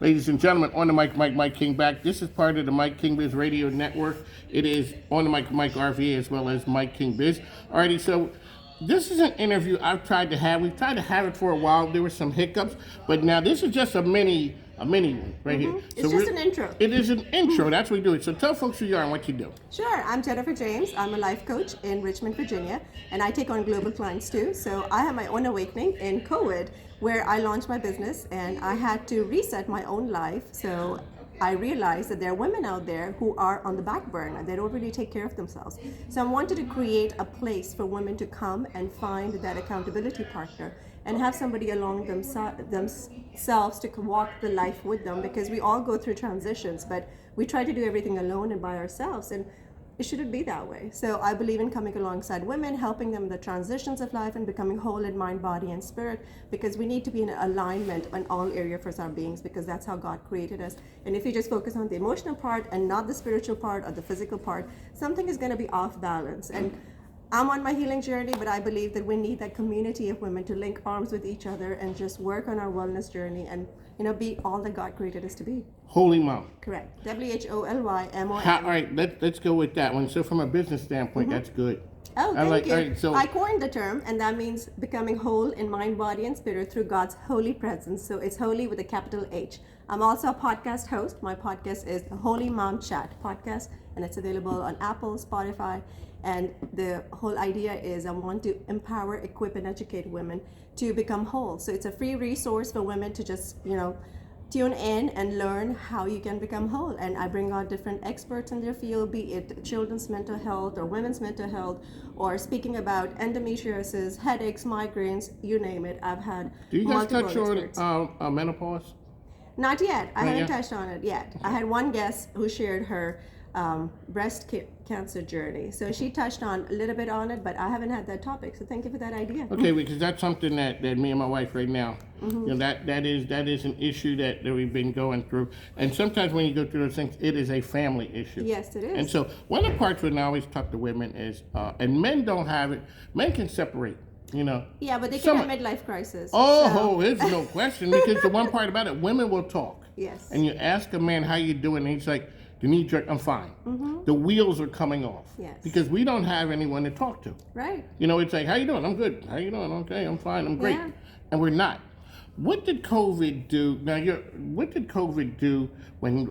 Ladies and gentlemen, on the mic, Mike King back. This is part of the Mike King Biz Radio Network. It is on the mic, Mike RV, as well as Mike King Biz. Alrighty, so this is an interview I've tried to have. We've tried to have it for a while. There were some hiccups, but now this is just a mini one right here. It's just an intro. It is an intro. That's what we do it. So tell folks who you are and what you do. Sure, I'm Jennifer James. I'm a life coach in Richmond, Virginia, and I take on global clients too. So I had my own awakening in COVID where I launched my business and I had to reset my own life. So I realized that there are women out there who are on the back burner. They don't really take care of themselves. So I wanted to create a place for women to come and find that accountability partner and have somebody along themselves to walk the life with them, because we all go through transitions, but we try to do everything alone and by ourselves. And it shouldn't be that way. So I believe in coming alongside women, helping them in the transitions of life and becoming whole in mind, body, and spirit, because we need to be in alignment on all areas for our beings, because that's how God created us. And if you just focus on the emotional part and not the spiritual part or the physical part, something is going to be off balance. And I'm on my healing journey, but I believe that we need that community of women to link arms with each other and just work on our wellness journey and, be all that God created us to be. Holy Mom. Correct. WHOLYMOM. All right, let's go with that one. So from a business standpoint, that's good. Oh, thank you. All right, so I coined the term, and that means becoming whole in mind, body, and spirit through God's holy presence. So it's holy with a capital H. I'm also a podcast host. My podcast is the Holy Mom Chat podcast, and it's available on Apple, Spotify. And the whole idea is I want to empower, equip, and educate women to become whole. So it's a free resource for women to just, tune in and learn how you can become whole. And I bring on different experts in their field, be it children's mental health or women's mental health, or speaking about endometriosis, headaches, migraines, you name it. I've had do you guys multiple touch experts. on menopause? Not yet. I haven't yet? touched on it yet. I had one guest who shared her breast cancer journey. So she touched on a little bit on it, but I haven't had that topic. So thank you for that idea. Okay, because that's something that me and my wife right now, that is an issue that we've been going through. And sometimes when you go through those things, it is a family issue. Yes, it is. And so one of the parts when I always talk to women is, and men don't have it, men can separate. Yeah, but they can have midlife crisis. It's no question, because the one part about it, women will talk. Yes. And you ask a man how you doing, and he's like, Demetra, I'm fine. The wheels are coming off. Yes. Because we don't have anyone to talk to. Right. It's like, how you doing? I'm good. How you doing? Okay, I'm fine. I'm great. Yeah. And we're not. What did COVID do? What did COVID do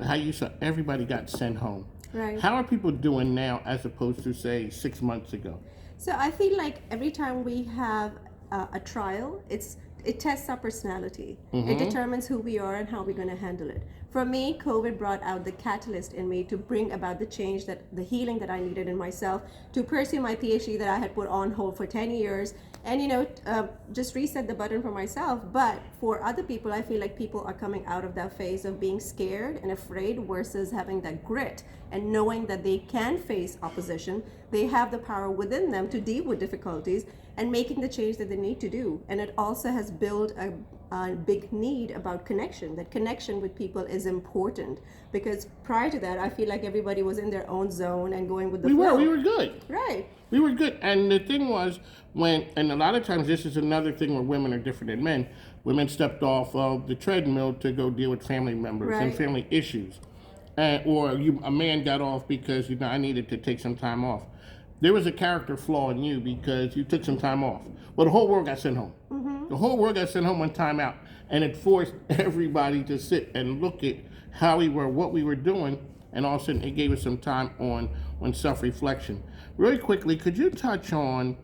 how you saw everybody got sent home? Right. How are people doing now as opposed to, say, 6 months ago? So I feel like every time we have a trial, it tests our personality. It determines who we are and how we're going to handle it. For me, COVID brought out the catalyst in me to bring about the change, the healing that I needed in myself, to pursue my PhD that I had put on hold for 10 years, and just reset the button for myself. But for other people, I feel like people are coming out of that phase of being scared and afraid versus having that grit and knowing that they can face opposition. They have the power within them to deal with difficulties and making the change that they need to do. And it also has built a big need about connection. That connection with people is important, because prior to that, I feel like everybody was in their own zone and going with the flow. We were good. Right. We were good. And the thing was, and a lot of times this is another thing where women are different than men. Women stepped off of the treadmill to go deal with family members and family issues. A man got off because, I needed to take some time off. There was a character flaw in you because you took some time off. Well, the whole world got sent home. The whole world got sent home on time out. And it forced everybody to sit and look at how we were, what we were doing, and all of a sudden it gave us some time on self-reflection. Really quickly, could you touch on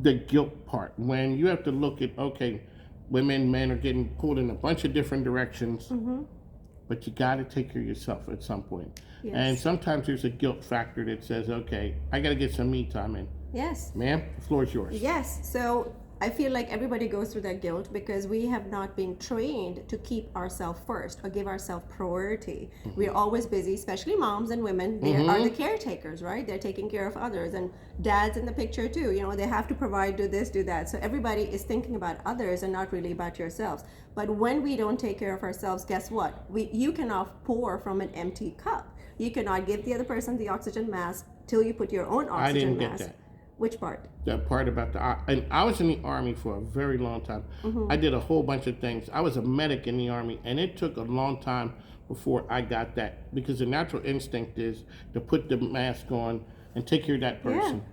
the guilt part when you have to look at, okay, women, men are getting pulled in a bunch of different directions, but you got to take care of yourself at some point. Yes. And sometimes there's a guilt factor that says, okay, I got to get some me time in. Yes. Ma'am, the floor is yours. Yes. So I feel like everybody goes through that guilt because we have not been trained to keep ourselves first or give ourselves priority. We're always busy, especially moms and women. They are the caretakers, right? They're taking care of others, and dads in the picture too. They have to provide, do this, do that. So everybody is thinking about others and not really about yourselves. But when we don't take care of ourselves, guess what? You cannot pour from an empty cup. You cannot give the other person the oxygen mask till you put your own oxygen mask. I didn't get that. Which part? That part about and I was in the Army for a very long time. I did a whole bunch of things. I was a medic in the Army, and it took a long time before I got that, because the natural instinct is to put the mask on and take care of that person.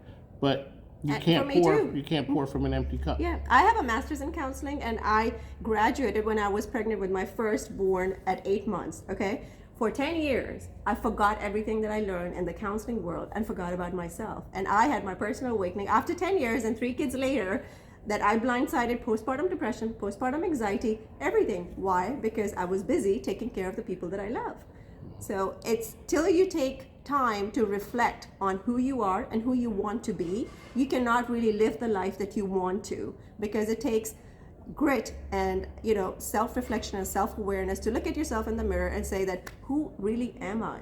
But you can't pour. You can't pour from an empty cup. Yeah, I have a master's in counseling, and I graduated when I was pregnant with my firstborn at 8 months. Okay, for 10 years, I forgot everything that I learned in the counseling world and forgot about myself. And I had my personal awakening after 10 years and 3 kids later, that I blindsided postpartum depression, postpartum anxiety, everything. Why? Because I was busy taking care of the people that I love. So it's till you take time to reflect on who you are and who you want to be, you cannot really live the life that you want to, because it takes grit and self-reflection and self-awareness to look at yourself in the mirror and say that, who really am I?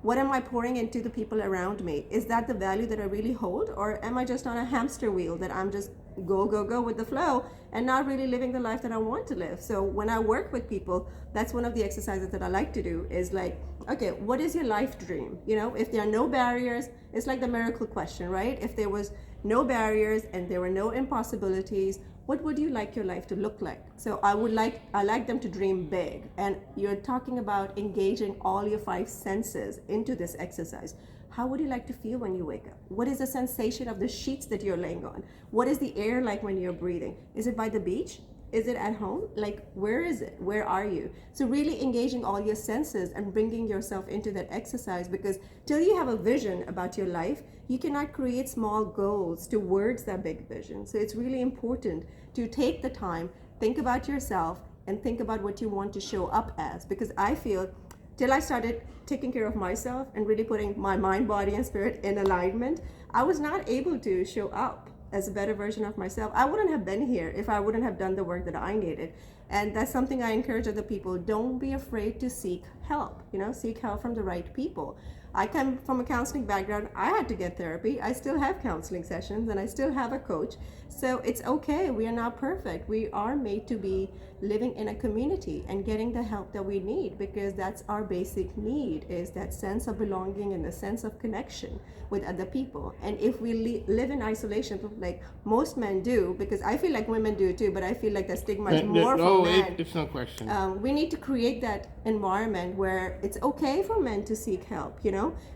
What am I pouring into the people around me? Is that the value that I really hold, or am I just on a hamster wheel that I'm just go with the flow and not really living the life that I want to live? So when I work with people, that's one of the exercises that I like to do, is like, okay, what is your life dream? If there are no barriers, it's like the miracle question, right? If there was no barriers and there were no impossibilities, what would you like your life to look like? So I like them to dream big. And you're talking about engaging all your 5 senses into this exercise. How would you like to feel when you wake up? What is the sensation of the sheets that you're laying on? What is the air like when you're breathing? Is it by the beach? Is it at home? Like, where is it? Where are you? So really engaging all your senses and bringing yourself into that exercise, because till you have a vision about your life, you cannot create small goals towards that big vision. So it's really important to take the time, think about yourself, and think about what you want to show up as. Because I feel, till I started taking care of myself and really putting my mind, body, and spirit in alignment, I was not able to show up as a better version of myself. I wouldn't have been here if I wouldn't have done the work that I needed. And that's something I encourage other people. Don't be afraid to seek help, seek help from the right people. I come from a counseling background. I had to get therapy. I still have counseling sessions and I still have a coach. So it's okay. We are not perfect. We are made to be living in a community and getting the help that we need, because that's our basic need, is that sense of belonging and the sense of connection with other people. And if we live in isolation, like most men do, because I feel like women do too, but I feel like the stigma is more for men. It's no question. We need to create that environment where it's okay for men to seek help,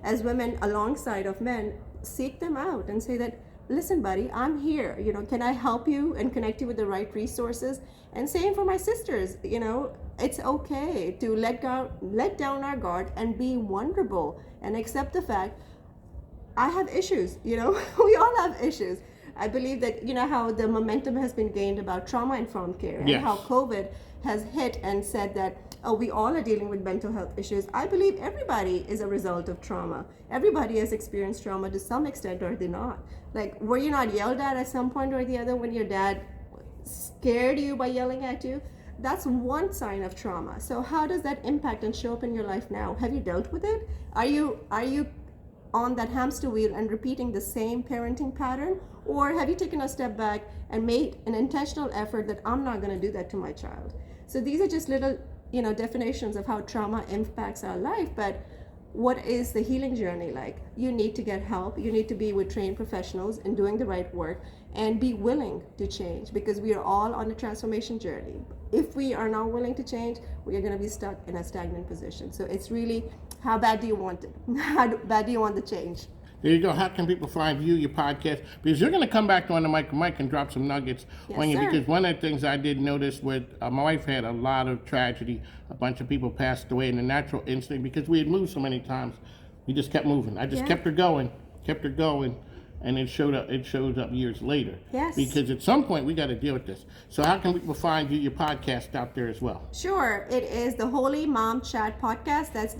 as women alongside of men, seek them out and say that, listen, buddy, I'm here. Can I help you and connect you with the right resources? And same for my sisters. It's okay to let down our guard and be vulnerable and accept the fact I have issues. We all have issues. I believe that how the momentum has been gained about trauma-informed care, and how COVID has hit and said that, oh, we all are dealing with mental health issues. I believe everybody is a result of trauma. Everybody has experienced trauma to some extent or they not. Like, were you not yelled at some point or the other when your dad scared you by yelling at you? That's one sign of trauma. So how does that impact and show up in your life now? Have you dealt with it? Are you on that hamster wheel and repeating the same parenting pattern? Or have you taken a step back and made an intentional effort that I'm not going to do that to my child? So these are just little definitions of how trauma impacts our life. But what is the healing journey like? You need to get help. You need to be with trained professionals and doing the right work, and be willing to change, because we are all on a transformation journey. If we are not willing to change, we are going to be stuck in a stagnant position. So it's really, how bad do you want it? How bad do you want the change? There you go. How can people find you, your podcast? Because you're going to come back on the mic and drop some nuggets on you. Sir. Because one of the things I did notice with my wife had a lot of tragedy. A bunch of people passed away, in the natural instinct, because we had moved so many times, we just kept moving. I just kept her going, and it showed up years later. Yes. Because at some point we got to deal with this. So how can people find you, your podcast out there as well? Sure. It is the Holy Mom Chat Podcast. That's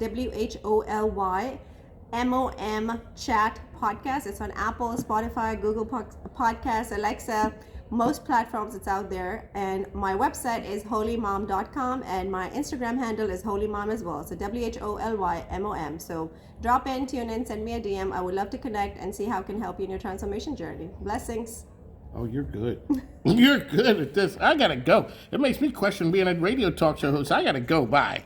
WHOLYMOM Chat Podcast. It's on Apple, Spotify, Google Podcasts, Alexa, most platforms. It's out there. And my website is holymom.com, and my Instagram handle is holymom as well. So WHOLYMOM. So drop in, tune in, send me a DM. I would love to connect and see how I can help you in your transformation journey. Blessings. Oh, you're good. You're good at this. I gotta go. It makes me question being a radio talk show host. I gotta go. Bye.